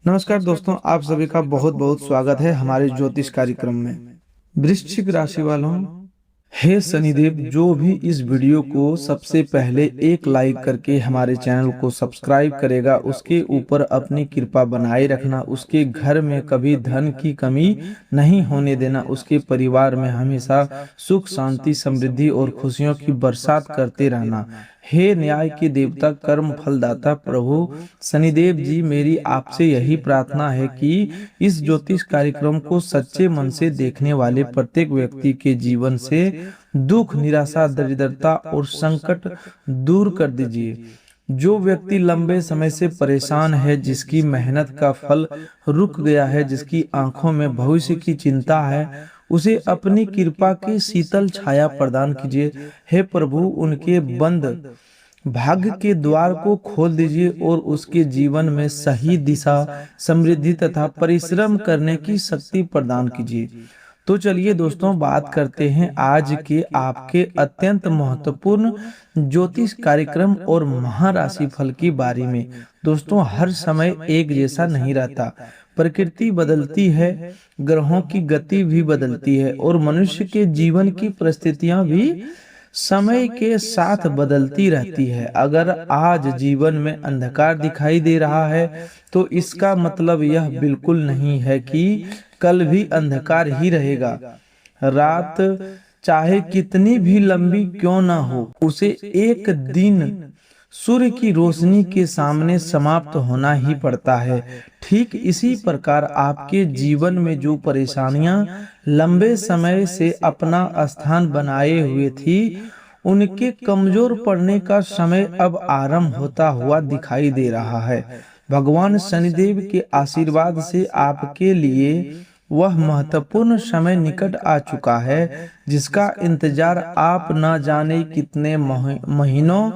नमस्कार दोस्तों, आप सभी का बहुत बहुत स्वागत है हमारे ज्योतिष कार्यक्रम में। वृश्चिक राशि वालों, हे शनिदेव, जो भी इस वीडियो को सबसे पहले एक लाइक करके हमारे चैनल को सब्सक्राइब करेगा, उसके ऊपर अपनी कृपा बनाए रखना, उसके घर में कभी धन की कमी नहीं होने देना, उसके परिवार में हमेशा सुख शांति समृद्धि और खुशियों की बरसात करते रहना। हे न्याय के देवता, कर्म फलदाता प्रभु शनिदेव जी, मेरी आपसे यही प्रार्थना है कि इस ज्योतिष कार्यक्रम को सच्चे मन से देखने वाले प्रत्येक व्यक्ति के जीवन से दुख, निराशा, दरिद्रता और संकट दूर कर दीजिए। जो व्यक्ति लंबे समय से परेशान है, जिसकी मेहनत का फल रुक गया है, जिसकी आंखों में भविष्य की चिंता है, उसे अपनी कृपा की शीतल छाया प्रदान कीजिए। हे प्रभु, उनके बंद भाग्य के द्वार को खोल दीजिए और उसके जीवन में सही दिशा, समृद्धि तथा परिश्रम करने की शक्ति प्रदान कीजिए। तो चलिए दोस्तों, बात करते हैं आज के आपके अत्यंत महत्वपूर्ण ज्योतिष कार्यक्रम और महाराशि फल की बारी में। दोस्तों, हर समय एक जैसा नहीं रहता। प्रकृति बदलती है, ग्रहों की गति भी बदलती है और मनुष्य के जीवन की परिस्थितियां भी समय के साथ बदलती रहती है। अगर आज जीवन में अंधकार दिखाई दे रहा है, तो इसका मतलब यह बिल्कुल नहीं है कि कल भी अंधकार ही रहेगा। रात चाहे कितनी भी लंबी क्यों ना हो, उसे एक दिन सूर्य की रोशनी के सामने समाप्त होना ही पड़ता है। ठीक इसी प्रकार आपके जीवन में जो परेशानियां लंबे समय से अपना स्थान बनाए हुए थी, उनके कमजोर पड़ने का समय अब आरंभ होता हुआ दिखाई दे रहा है। भगवान शनिदेव के आशीर्वाद से आपके लिए वह महत्वपूर्ण समय निकट आ चुका है, जिसका इंतजार आप न जाने कितने महीनों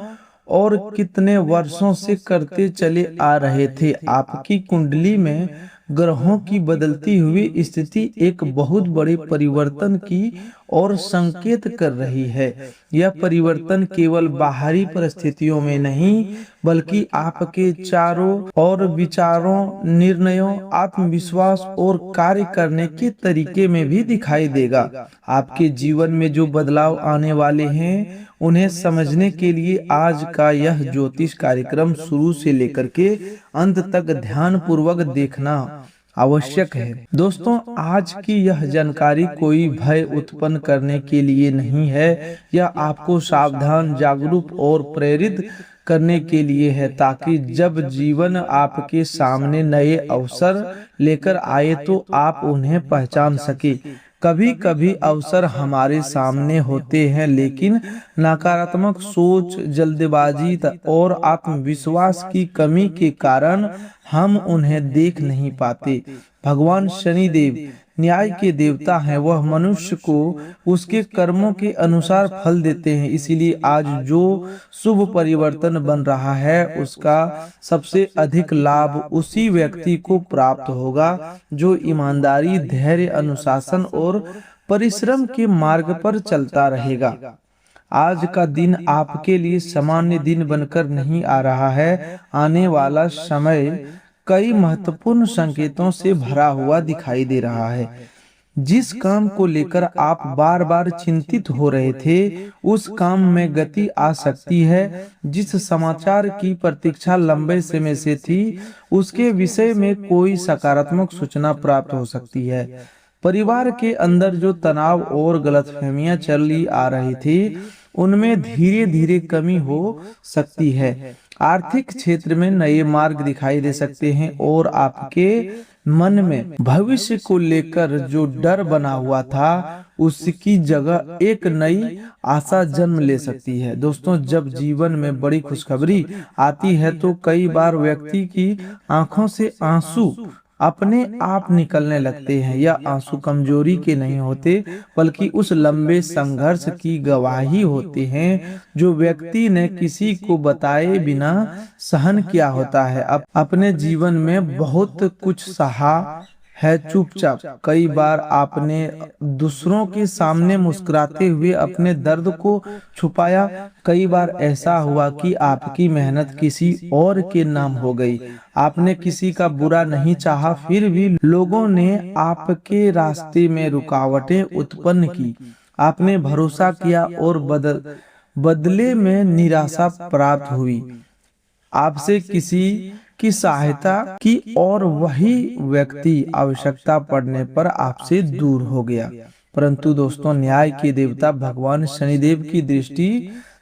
और कितने वर्षों से करते चले आ रहे थे। आपकी कुंडली में ग्रहों की बदलती हुई स्थिति एक बहुत बड़े परिवर्तन की और संकेत कर रही है। यह परिवर्तन केवल बाहरी परिस्थितियों में नहीं, बल्कि आपके चारों और विचारों, निर्णयों, आत्मविश्वास और कार्य करने के तरीके में भी दिखाई देगा। आपके जीवन में जो बदलाव आने वाले हैं, उन्हें समझने के लिए आज का यह ज्योतिष कार्यक्रम शुरू से लेकर के अंत तक ध्यान पूर्वक देखना आवश्यक है। दोस्तों, आज की यह जानकारी कोई भय उत्पन्न करने के लिए नहीं है। यह आपको सावधान, जागरूक और प्रेरित करने के लिए है, ताकि जब जीवन आपके सामने नए अवसर लेकर आए तो आप उन्हें पहचान सके। कभी कभी अवसर हमारे सामने होते हैं, लेकिन नकारात्मक सोच, जल्दबाजी और आत्मविश्वास की कमी के कारण हम उन्हें देख नहीं पाते। भगवान शनिदेव न्याय के देवता हैं। वह मनुष्य को उसके कर्मों के अनुसार फल देते हैं। इसीलिए आज जो शुभ परिवर्तन बन रहा है, उसका सबसे अधिक लाभ उसी व्यक्ति को प्राप्त होगा जो ईमानदारी, धैर्य, अनुशासन और परिश्रम के मार्ग पर चलता रहेगा। आज का दिन आपके लिए सामान्य दिन बनकर नहीं आ रहा है। आने वाला समय कई महत्वपूर्ण संकेतों से भरा हुआ दिखाई दे रहा है। जिस काम को लेकर आप बार बार चिंतित हो रहे थे, उस काम में गति आ सकती है। जिस समाचार की प्रतीक्षा लंबे समय से थी, उसके विषय में कोई सकारात्मक सूचना प्राप्त हो सकती है। परिवार के अंदर जो तनाव और गलतफहमियां चली आ रही थी, उनमें धीरे धीरे कमी हो सकती है। आर्थिक क्षेत्र में नए मार्ग दिखाई दे सकते हैं और आपके मन में भविष्य को लेकर जो डर बना हुआ था, उसकी जगह एक नई आशा जन्म ले सकती है। दोस्तों, जब जीवन में बड़ी खुशखबरी आती है, तो कई बार व्यक्ति की आंखों से आंसू अपने आप निकलने लगते हैं। यह आंसू कमजोरी के नहीं होते, बल्कि उस लंबे संघर्ष की गवाही होते हैं जो व्यक्ति ने किसी को बताए बिना सहन किया होता है। अब अपने जीवन में बहुत कुछ सहा है चुपचाप। कई बार आपने दूसरों के सामने मुस्कुराते हुए अपने दर्द को छुपाया। कई बार ऐसा हुआ कि आपकी मेहनत किसी और के नाम हो गई। आपने किसी का बुरा नहीं चाहा, फिर भी लोगों ने आपके रास्ते में रुकावटें उत्पन्न की। आपने भरोसा किया और बदले में निराशा प्राप्त हुई। आपसे किसी की सहायता की और वही व्यक्ति आवश्यकता पड़ने पर आपसे दूर हो गया। परंतु दोस्तों, न्याय के देवता भगवान शनिदेव की दृष्टि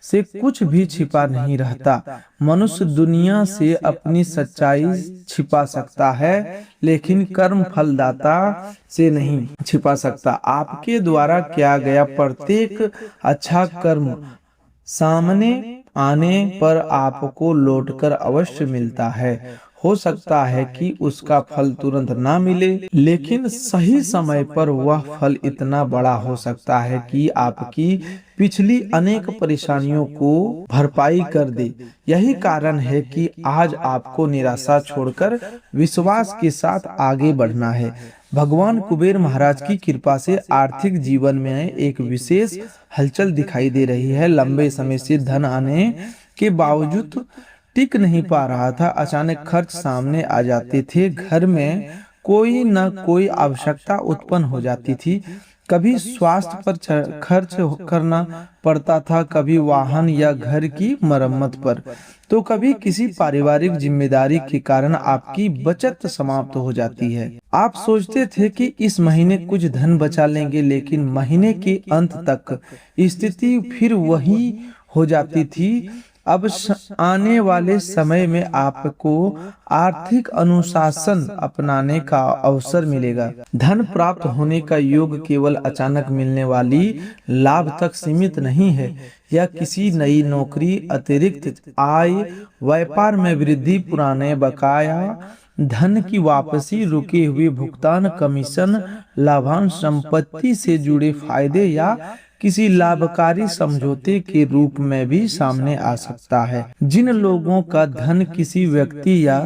से कुछ भी छिपा नहीं रहता। मनुष्य दुनिया से अपनी सच्चाई छिपा सकता है, लेकिन कर्म फलदाता से नहीं छिपा सकता। आपके द्वारा किया गया प्रत्येक अच्छा कर्म सामने आने पर आपको लौटकर अवश्य मिलता है। हो सकता है कि उसका फल तुरंत ना मिले, लेकिन सही समय पर वह फल इतना बड़ा हो सकता है कि आपकी पिछली अनेक परेशानियों को भरपाई कर दे। यही कारण है कि आज आपको निराशा छोड़कर विश्वास के साथ आगे बढ़ना है। भगवान कुबेर महाराज की कृपा से आर्थिक जीवन में एक विशेष हलचल दिखाई दे रही है। लंबे समय से धन आने के बावजूद टिक नहीं पा रहा था। अचानक खर्च सामने आ जाते थे। घर में कोई न कोई आवश्यकता उत्पन्न हो जाती थी। कभी स्वास्थ्य पर खर्च करना पड़ता था, कभी वाहन या घर की मरम्मत पर, तो कभी किसी पारिवारिक जिम्मेदारी के कारण आपकी बचत समाप्त हो जाती है। आप सोचते थे कि इस महीने कुछ धन बचा लेंगे, लेकिन महीने के अंत तक स्थिति फिर वही हो जाती थी। अब आने वाले समय में आपको आर्थिक अनुशासन अपनाने का अवसर मिलेगा। धन प्राप्त होने का योग केवल अचानक मिलने वाली लाभ तक सीमित नहीं है। यह किसी नई नौकरी, अतिरिक्त आय, व्यापार में वृद्धि, पुराने बकाया धन की वापसी, रुके हुए भुगतान, कमीशन, लाभांश, संपत्ति से जुड़े फायदे या किसी लाभकारी समझौते के रूप में भी सामने आ सकता है। जिन लोगों का धन किसी व्यक्ति या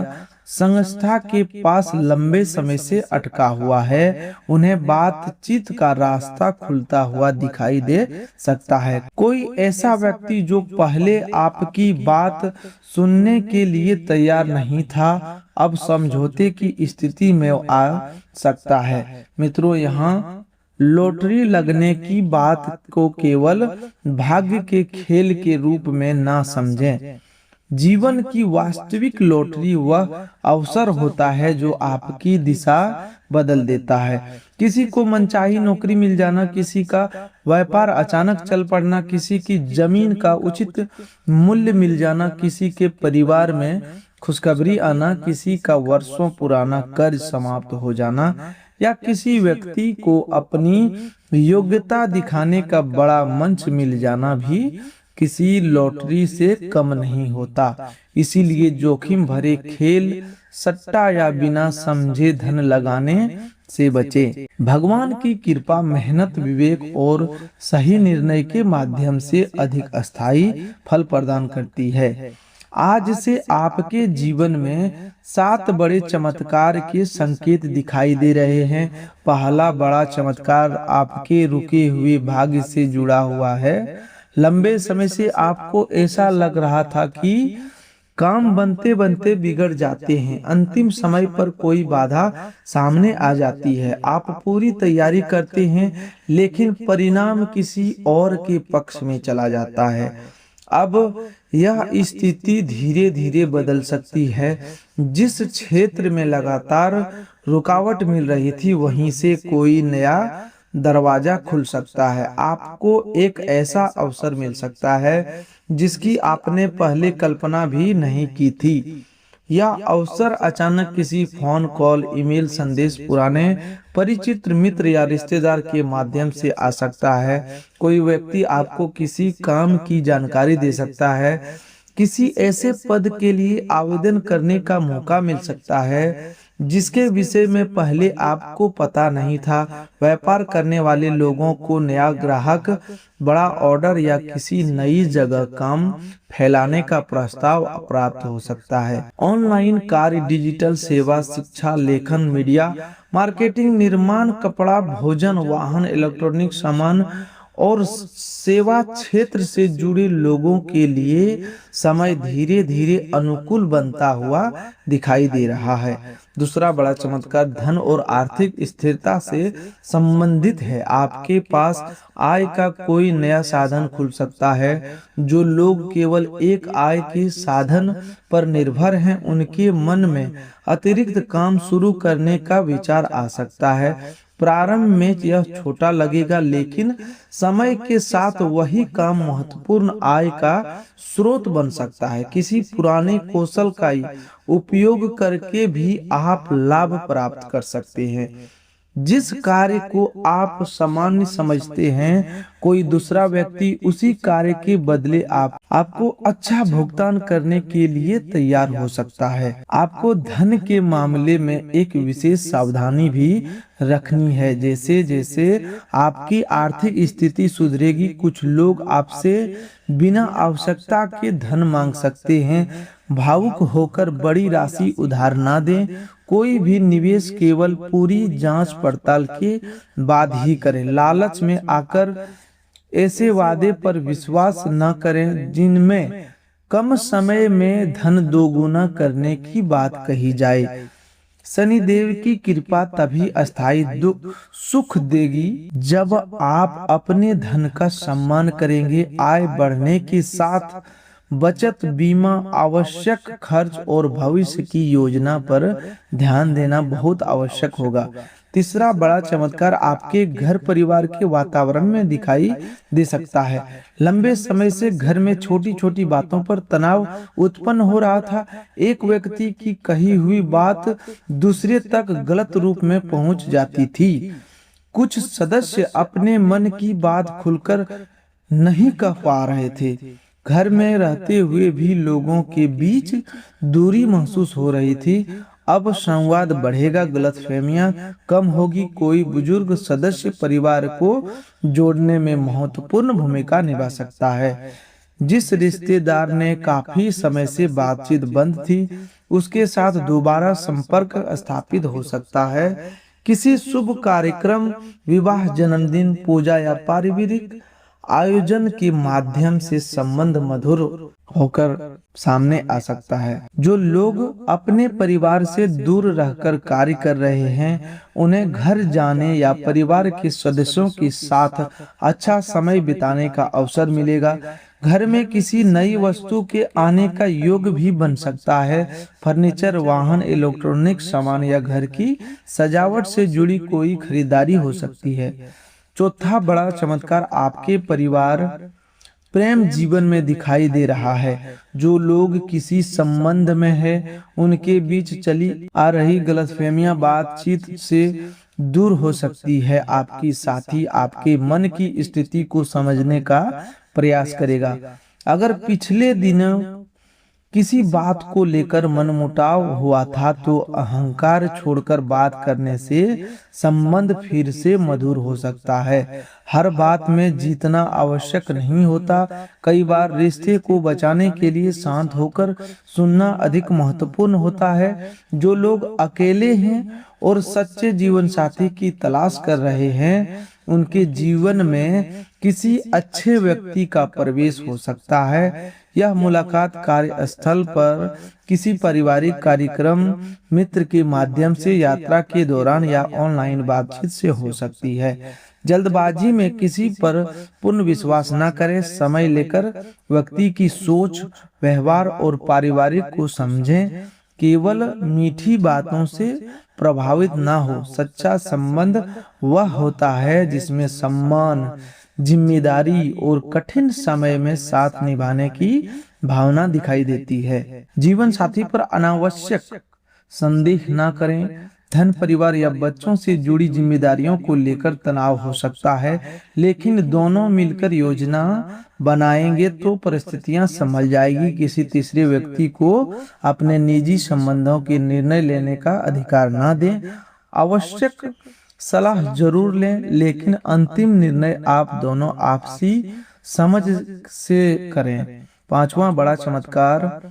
संस्था के पास लंबे समय से अटका हुआ है, उन्हें बातचीत का रास्ता खुलता हुआ दिखाई दे सकता है। कोई ऐसा व्यक्ति जो पहले आपकी बात सुनने के लिए तैयार नहीं था, अब समझौते की स्थिति में आ सकता है। मित्रों, यहाँ लॉटरी लगने की बात को केवल भाग्य के खेल के रूप में ना समझें। जीवन की वास्तविक लॉटरी वह अवसर होता है जो आपकी दिशा बदल देता है। किसी को मनचाही नौकरी मिल जाना, किसी का व्यापार अचानक चल पड़ना, किसी की जमीन का उचित मूल्य मिल जाना, किसी के परिवार में खुशखबरी आना, किसी का वर्षों पुराना कर्ज समाप्त हो जाना, या किसी व्यक्ति को अपनी योग्यता दिखाने का बड़ा मंच मिल जाना भी किसी लॉटरी से कम नहीं होता। इसीलिए जोखिम भरे खेल, सट्टा या बिना समझे धन लगाने से बचे। भगवान की कृपा मेहनत, विवेक और सही निर्णय के माध्यम से अधिक अस्थायी फल प्रदान करती है। आज से आपके जीवन में 7 बड़े चमत्कार के संकेत दिखाई दे रहे हैं। पहला बड़ा चमत्कार आपके रुके हुए भाग्य से जुड़ा हुआ है। लंबे समय से आपको ऐसा लग रहा था कि काम बनते बनते बिगड़ जाते हैं, अंतिम समय पर कोई बाधा सामने आ जाती है। आप पूरी तैयारी करते हैं, लेकिन परिणाम किसी और के पक्ष में चला जाता है। अब यह स्थिति धीरे धीरे बदल सकती है। जिस क्षेत्र में लगातार रुकावट मिल रही थी, वहीं से कोई नया दरवाजा खुल सकता है। आपको एक ऐसा अवसर मिल सकता है जिसकी आपने पहले कल्पना भी नहीं की थी। यह अवसर अचानक किसी फोन कॉल, ईमेल संदेश, पुराने परिचित मित्र या रिश्तेदार के माध्यम से आ सकता है। कोई व्यक्ति आपको किसी काम की जानकारी दे सकता है किसी ऐसे पद के लिए आवेदन करने का मौका मिल सकता है जिसके विषय में पहले आपको पता नहीं था। व्यापार करने वाले लोगों को नया ग्राहक, बड़ा ऑर्डर या किसी नई जगह काम फैलाने का प्रस्ताव प्राप्त हो सकता है। ऑनलाइन कार्य, डिजिटल सेवा, शिक्षा, लेखन, मीडिया, मार्केटिंग, निर्माण, कपड़ा, भोजन, वाहन, इलेक्ट्रॉनिक सामान और सेवा क्षेत्र से जुड़े लोगों के लिए समय धीरे धीरे अनुकूल बनता हुआ दिखाई दे रहा है। दूसरा बड़ा चमत्कार धन और आर्थिक स्थिरता से संबंधित है। आपके पास आय का कोई नया साधन खुल सकता है। जो लोग केवल एक आय के साधन पर निर्भर हैं, उनके मन में अतिरिक्त काम शुरू करने का विचार आ सकता है। प्रारंभ में यह छोटा लगेगा, लेकिन समय के साथ वही काम महत्वपूर्ण आय का स्रोत बन सकता है। किसी पुराने कौशल का उपयोग करके भी आप लाभ प्राप्त कर सकते हैं। जिस कार्य को आप सामान्य समझते हैं, कोई दूसरा व्यक्ति उसी कार्य के बदले आपको अच्छा भुगतान करने के लिए तैयार हो सकता है। आपको धन के मामले में एक विशेष सावधानी भी रखनी है। जैसे जैसे आपकी आर्थिक स्थिति सुधरेगी, कुछ लोग आपसे बिना आवश्यकता के धन मांग सकते हैं। भावुक होकर बड़ी राशि उधार ना दें। कोई भी निवेश केवल पूरी जांच पड़ताल के बाद ही करें। लालच में आकर ऐसे वादे पर विश्वास न करें जिनमें कम समय में धन दोगुना करने की बात कही जाए। शनिदेव की कृपा तभी अस्थायी सुख देगी जब आप अपने धन का सम्मान करेंगे। आय बढ़ने के साथ बचत, बीमा, आवश्यक खर्च और भविष्य की योजना पर ध्यान देना बहुत आवश्यक होगा। तीसरा बड़ा चमत्कार आपके घर परिवार के वातावरण में दिखाई दे सकता है। लंबे समय से घर में छोटी छोटी बातों पर तनाव उत्पन्न हो रहा था। एक व्यक्ति की कही हुई बात दूसरे तक गलत रूप में पहुंच जाती थी। कुछ सदस्य अपने मन की बात खुलकर नहीं कह पा रहे थे। घर में रहते हुए भी लोगों के बीच दूरी महसूस हो रही थी। अब संवाद बढ़ेगा, गलतफहमियां कम होगी। कोई बुजुर्ग सदस्य परिवार को जोड़ने में महत्वपूर्ण भूमिका निभा सकता है। जिस रिश्तेदार ने काफी समय से बातचीत बंद थी, उसके साथ दोबारा संपर्क स्थापित हो सकता है। किसी शुभ कार्यक्रम, विवाह, जन्मदिन, पूजा या पारिवारिक आयोजन के माध्यम से संबंध मधुर होकर सामने आ सकता है। जो लोग अपने परिवार से दूर रहकर कार्य कर रहे हैं, उन्हें घर जाने या परिवार के सदस्यों के साथ अच्छा समय बिताने का अवसर मिलेगा। घर में किसी नई वस्तु के आने का योग भी बन सकता है। फर्नीचर, वाहन, इलेक्ट्रॉनिक सामान या घर की सजावट से जुड़ी कोई खरीदारी हो सकती है। चौथा बड़ा चमत्कार आपके परिवार प्रेम जीवन में दिखाई दे रहा है। जो लोग किसी संबंध में हैं, उनके बीच चली आ रही गलतफहमियां बातचीत से दूर हो सकती है। आपकी साथी आपके मन की स्थिति को समझने का प्रयास करेगा। अगर पिछले दिनों किसी बात को लेकर मनमुटाव हुआ था, तो अहंकार छोड़कर बात करने से संबंध फिर से मधुर हो सकता है। हर बात में जीतना आवश्यक नहीं होता। कई बार रिश्ते को बचाने के लिए शांत होकर सुनना अधिक महत्वपूर्ण होता है। जो लोग अकेले हैं और सच्चे जीवन साथी की तलाश कर रहे हैं, उनके जीवन में किसी अच्छे व्यक्ति का प्रवेश हो सकता है। यह मुलाकात कार्यस्थल पर, किसी पारिवारिक कार्यक्रम, मित्र के माध्यम से, यात्रा के दौरान या ऑनलाइन बातचीत से हो सकती है। जल्दबाजी में किसी पर पूर्ण विश्वास न करें। समय लेकर व्यक्ति की सोच, व्यवहार और पारिवारिक को समझें। केवल मीठी बातों से प्रभावित ना हो। सच्चा संबंध वह होता है जिसमें सम्मान, जिम्मेदारी और कठिन समय में साथ निभाने की भावना दिखाई देती है। जीवन साथी पर अनावश्यक संदेह ना करें। धन, परिवार या बच्चों से जुड़ी जिम्मेदारियों को लेकर तनाव हो सकता है, लेकिन दोनों मिलकर योजना बनाएंगे तो परिस्थितियां संभल जाएगी। किसी तीसरे व्यक्ति को अपने निजी संबंधों के निर्णय लेने का अधिकार न दें। आवश्यक सलाह जरूर लें, लेकिन अंतिम निर्णय आप दोनों आपसी समझ से करें। पांचवा बड़ा चमत्कार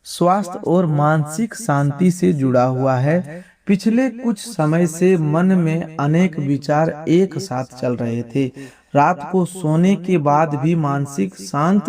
स्वास्थ्य और मानसिक शांति से जुड़ा हुआ है। पिछले कुछ समय से मन में अनेक विचार एक साथ चल रहे थे। रात को सोने के बाद भी मानसिक शांत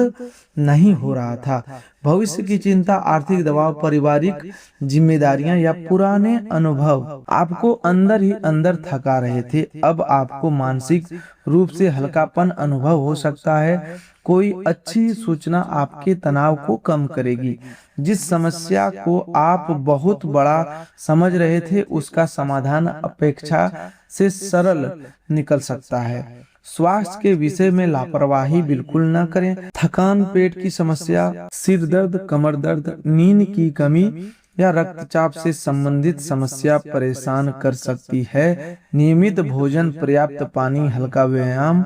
नहीं हो रहा था। भविष्य की चिंता, आर्थिक दबाव, पारिवारिक जिम्मेदारियां या पुराने अनुभव आपको अंदर ही अंदर थका रहे थे। अब आपको मानसिक रूप से हल्कापन अनुभव हो सकता है। कोई अच्छी सूचना आपके तनाव को कम करेगी। जिस समस्या को आप बहुत बड़ा समझ रहे थे, उसका समाधान अपेक्षा से सरल निकल सकता है। स्वास्थ्य के विषय में लापरवाही बिल्कुल न करें। थकान, पेट की समस्या, सिर दर्द, कमर दर्द, नींद की कमी या रक्तचाप से संबंधित समस्या परेशान कर सकती है। नियमित भोजन, पर्याप्त पानी, हल्का व्यायाम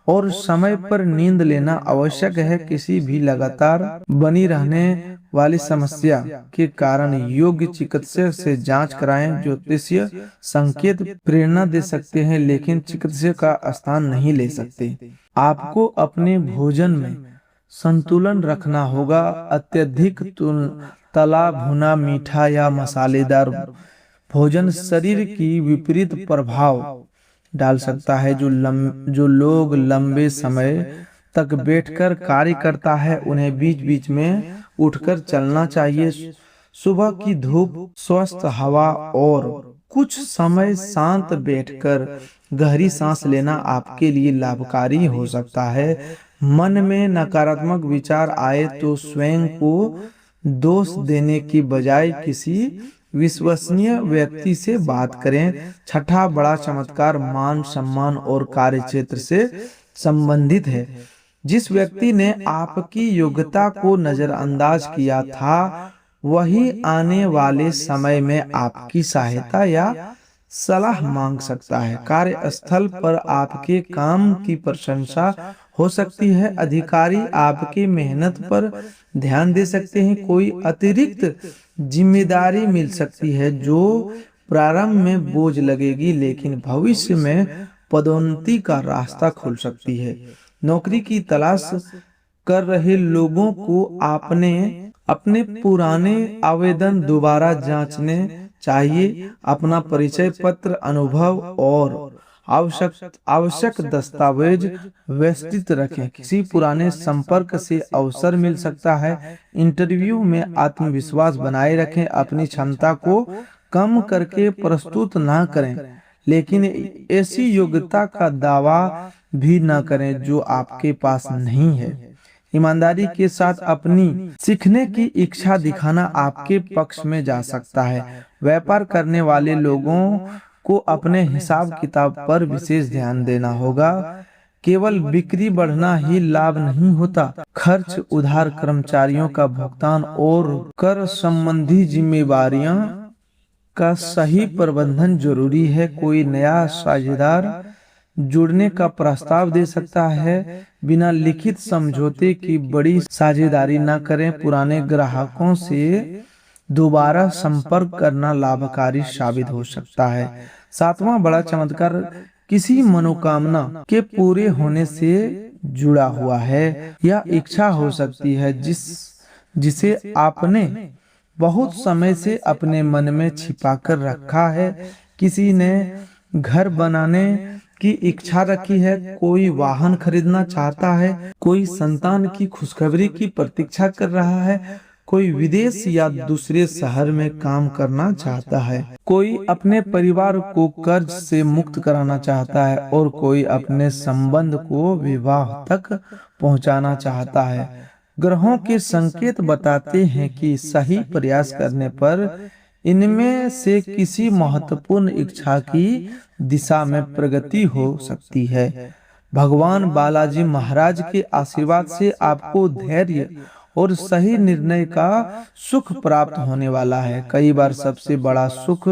और समय पर नींद लेना आवश्यक है। किसी भी लगातार बनी रहने वाली समस्या के कारण योग्य चिकित्सक से जांच कराएं। ज्योतिषीय संकेत प्रेरणा दे सकते हैं, लेकिन चिकित्सक का स्थान नहीं ले सकते। आपको अपने भोजन में संतुलन रखना होगा। अत्यधिक तला भुना, मीठा या मसालेदार भोजन शरीर की विपरीत प्रभाव डाल सकता है। जो लोग लंबे समय तक बैठकर कार्य करता है, उन्हें बीच बीच में उठकर चलना चाहिए। सुबह की धूप, स्वस्थ हवा और कुछ समय शांत बैठकर गहरी सांस लेना आपके लिए लाभकारी हो सकता है। मन में नकारात्मक विचार आए तो स्वयं को दोष देने की बजाय किसी विश्वसनीय व्यक्ति से बात करें। छठा बड़ा चमत्कार मान सम्मान और कार्य क्षेत्र से संबंधित है। जिस व्यक्ति ने आपकी योग्यता को नजरअंदाज किया था, वही आने वाले समय में आपकी सहायता या सलाह मांग सकता है। कार्यस्थल पर आपके काम की प्रशंसा हो सकती है। अधिकारी आपकी मेहनत पर ध्यान दे सकते हैं। कोई अतिरिक्त जिम्मेदारी मिल सकती है जो प्रारंभ में बोझ लगेगी, लेकिन भविष्य में पदोन्नति का रास्ता खुल सकती है। नौकरी की तलाश कर रहे लोगों को अपने पुराने आवेदन दोबारा जांचने चाहिए। अपना परिचय पत्र, अनुभव और आवश्यक दस्तावेज व्यवस्थित रखें। किसी पुराने संपर्क से अवसर मिल सकता है। इंटरव्यू में आत्मविश्वास बनाए रखें। अपनी क्षमता को कम करके प्रस्तुत ना करें, लेकिन ऐसी योग्यता का दावा भी न करें जो आपके पास नहीं है। ईमानदारी के साथ अपनी सीखने की इच्छा दिखाना आपके पक्ष में जा सकता है। व्यापार करने वाले लोगों को अपने हिसाब किताब पर विशेष ध्यान देना होगा। केवल बिक्री बढ़ना ही लाभ नहीं होता। खर्च, उधार, कर्मचारियों का भुगतान और कर संबंधी जिम्मेदारियां का सही प्रबंधन जरूरी है। कोई नया साझेदार जुड़ने का प्रस्ताव दे सकता है। बिना लिखित समझौते की बड़ी साझेदारी न करें। पुराने ग्राहकों से दोबारा संपर्क करना लाभकारी साबित हो सकता है। सातवां बड़ा चमत्कार किसी मनोकामना के पूरे होने से जुड़ा हुआ है। यह इच्छा हो सकती है जिसे आपने बहुत समय से अपने मन में छिपाकर रखा है। किसी ने घर बनाने की इच्छा रखी है, कोई वाहन खरीदना चाहता है, कोई संतान की खुशखबरी की प्रतीक्षा कर रहा है, कोई विदेश या दूसरे शहर में काम करना चाहता है, कोई अपने परिवार को कर्ज से मुक्त कराना चाहता है और कोई अपने संबंध को विवाह तक पहुंचाना चाहता है। ग्रहों के संकेत बताते हैं कि सही प्रयास करने पर इनमें से किसी महत्वपूर्ण इच्छा की दिशा में प्रगति हो सकती है। भगवान बालाजी महाराज के आशीर्वाद से आपको धैर्य और सही निर्णय का सुख प्राप्त होने वाला है। कई बार सबसे बड़ा सुख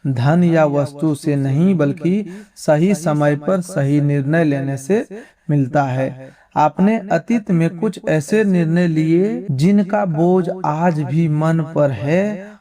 धन या वस्तु से नहीं बल्कि सही समय पर सही निर्णय लेने से मिलता है। आपने अतीत में कुछ ऐसे निर्णय लिए जिनका बोझ आज भी मन पर है।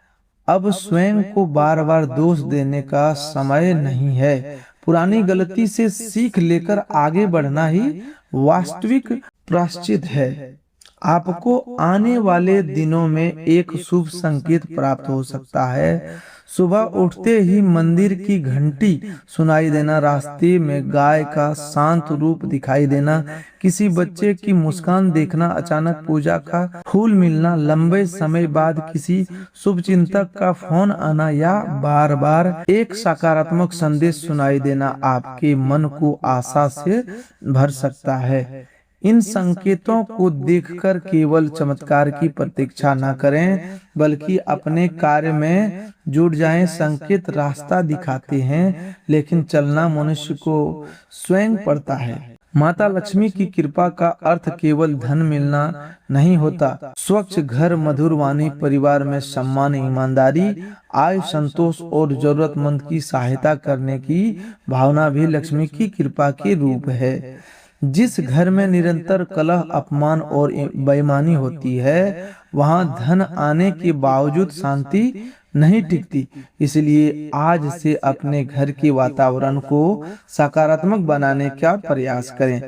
अब स्वयं को बार बार दोष देने का समय नहीं है। पुरानी गलती से सीख लेकर आगे बढ़ना ही वास्तविक प्रायश्चित है। आपको आने वाले दिनों में एक शुभ संकेत प्राप्त हो सकता है। सुबह उठते ही मंदिर की घंटी सुनाई देना, रास्ते में गाय का शांत रूप दिखाई देना, किसी बच्चे की मुस्कान देखना, अचानक पूजा का फूल मिलना, लंबे समय बाद किसी शुभचिंतक का फोन आना या बार बार एक सकारात्मक संदेश सुनाई देना आपके मन को आशा से भर सकता है। इन संकेतों को देखकर केवल चमत्कार की प्रतीक्षा न करें बल्कि अपने कार्य में जुट जाएं। संकेत रास्ता दिखाते हैं लेकिन चलना मनुष्य को स्वयं पड़ता है। माता लक्ष्मी की कृपा का अर्थ केवल धन मिलना नहीं होता। स्वच्छ घर, मधुर वाणी, परिवार में सम्मान, ईमानदारी, आय, संतोष और जरूरतमंद की सहायता करने की भावना भी लक्ष्मी की कृपा के रूप है। जिस घर में निरंतर कलह, अपमान और बेईमानी होती है वहां धन आने के बावजूद शांति नहीं टिकती। इसलिए आज से अपने घर के वातावरण को सकारात्मक बनाने का प्रयास करें।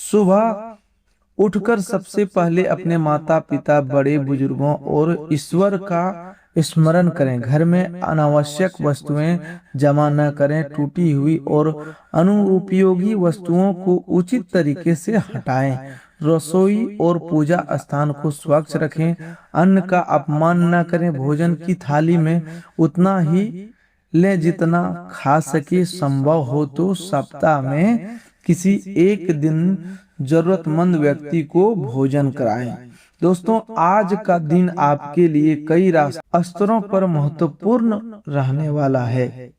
सुबह उठकर सबसे पहले अपने माता पिता, बड़े बुजुर्गों और ईश्वर का स्मरण करें। घर में अनावश्यक वस्तुएं जमा न करें। टूटी हुई और अनुपयोगी वस्तुओं को उचित तरीके से हटाएं। रसोई और पूजा स्थान को स्वच्छ रखें। अन्न का अपमान न करें। भोजन की थाली में उतना ही लें जितना खा सके। संभव हो तो सप्ताह में किसी एक दिन जरूरतमंद व्यक्ति को भोजन कराएं। दोस्तों, आज का दिन आपके लिए कई स्तरों पर महत्वपूर्ण रहने वाला है।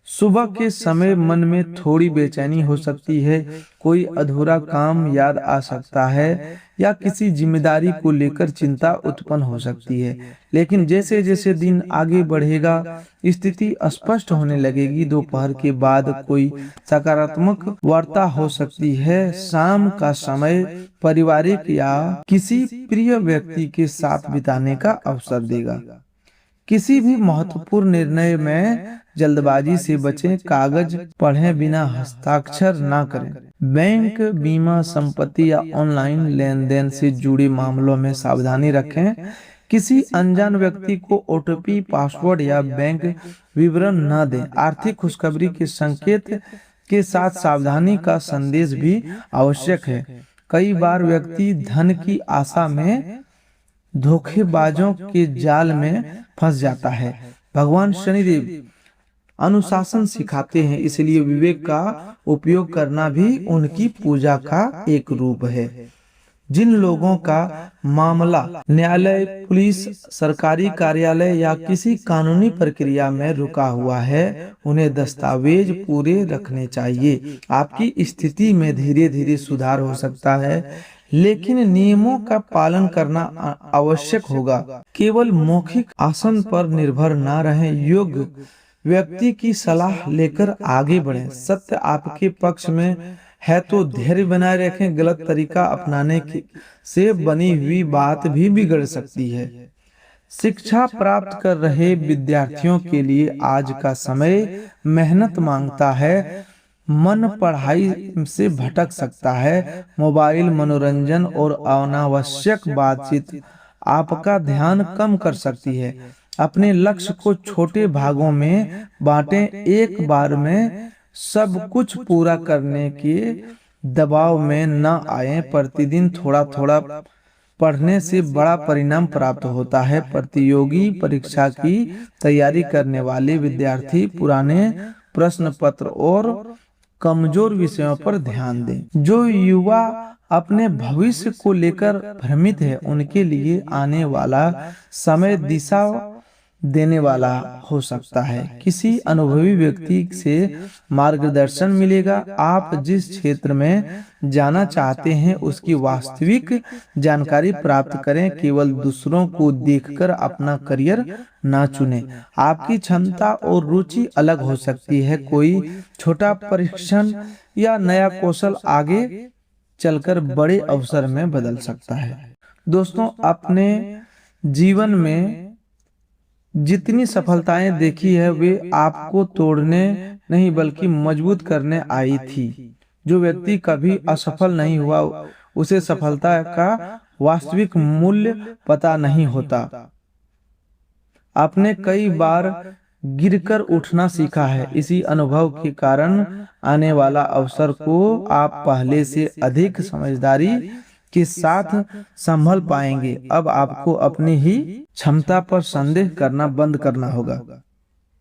सुबह के समय मन में थोड़ी बेचैनी हो सकती है, कोई अधूरा काम याद आ सकता है या किसी जिम्मेदारी को लेकर चिंता उत्पन्न हो सकती है। लेकिन जैसे जैसे दिन आगे बढ़ेगा स्थिति स्पष्ट होने लगेगी। दोपहर के बाद कोई सकारात्मक वार्ता हो सकती है। शाम का समय पारिवारिक या किसी प्रिय व्यक्ति के साथ बिताने का अवसर देगा। किसी भी महत्वपूर्ण निर्णय में जल्दबाजी से बचें। कागज पढ़े बिना हस्ताक्षर ना करें। बैंक, बीमा, संपत्ति या ऑनलाइन लेन देन से जुड़े मामलों में सावधानी रखें। किसी अनजान व्यक्ति को ओटीपी, पासवर्ड या बैंक विवरण न दें। आर्थिक खुशखबरी के संकेत के साथ सावधानी का संदेश भी आवश्यक है। कई बार व्यक्ति धन की आशा में धोखेबाजों के जाल में फंस जाता है। भगवान शनिदेव अनुशासन सिखाते हैं, इसलिए विवेक का उपयोग करना भी उनकी पूजा का एक रूप है। जिन लोगों का मामला न्यायालय, पुलिस, सरकारी कार्यालय या किसी कानूनी प्रक्रिया में रुका हुआ है उन्हें दस्तावेज पूरे रखने चाहिए। आपकी स्थिति में धीरे धीरे सुधार हो सकता है लेकिन नियमों का पालन करना आवश्यक होगा। केवल मौखिक आसन पर निर्भर न रहें। योग्य व्यक्ति की सलाह लेकर आगे बढ़ें। सत्य आपके पक्ष में है तो धैर्य बनाए रखें। गलत तरीका अपनाने से बनी हुई बात भी बिगड़ सकती है। शिक्षा प्राप्त कर रहे विद्यार्थियों के लिए आज का समय मेहनत मांगता है। मन पढ़ाई से भटक सकता है। मोबाइल, मनोरंजन और अनावश्यक बातचीत आपका ध्यान कम कर सकती है। अपने लक्ष्य को छोटे भागों में बांटें। एक बार में सब कुछ पूरा करने के दबाव में न आए। प्रतिदिन थोड़ा थोड़ा पढ़ने से बड़ा परिणाम प्राप्त होता है। प्रतियोगी परीक्षा की तैयारी करने वाले विद्यार्थी पुराने प्रश्न पत्र और कमजोर विषयों पर ध्यान दें। जो युवा अपने भविष्य को लेकर भ्रमित है उनके लिए आने वाला समय दिशा देने वाला हो सकता है। किसी अनुभवी व्यक्ति से मार्गदर्शन मिलेगा। आप जिस क्षेत्र में जाना चाहते हैं उसकी वास्तविक जानकारी प्राप्त करें। केवल दूसरों को देखकर अपना करियर ना चुनें। आपकी क्षमता और रुचि अलग हो सकती है। कोई छोटा परीक्षण या नया कौशल आगे चलकर बड़े अवसर में बदल सकता है। दोस्तों, अपने जीवन में जितनी सफलताएं देखी है वे आपको तोड़ने नहीं बल्कि मजबूत करने आई थी। जो व्यक्ति कभी असफल नहीं हुआ उसे सफलता का वास्तविक मूल्य पता नहीं होता। आपने कई बार गिरकर उठना सीखा है। इसी अनुभव के कारण आने वाला अवसर को आप पहले से अधिक समझदारी के साथ संभल पाएंगे। अब आपको अपनी ही क्षमता पर संदेह करना बंद करना होगा।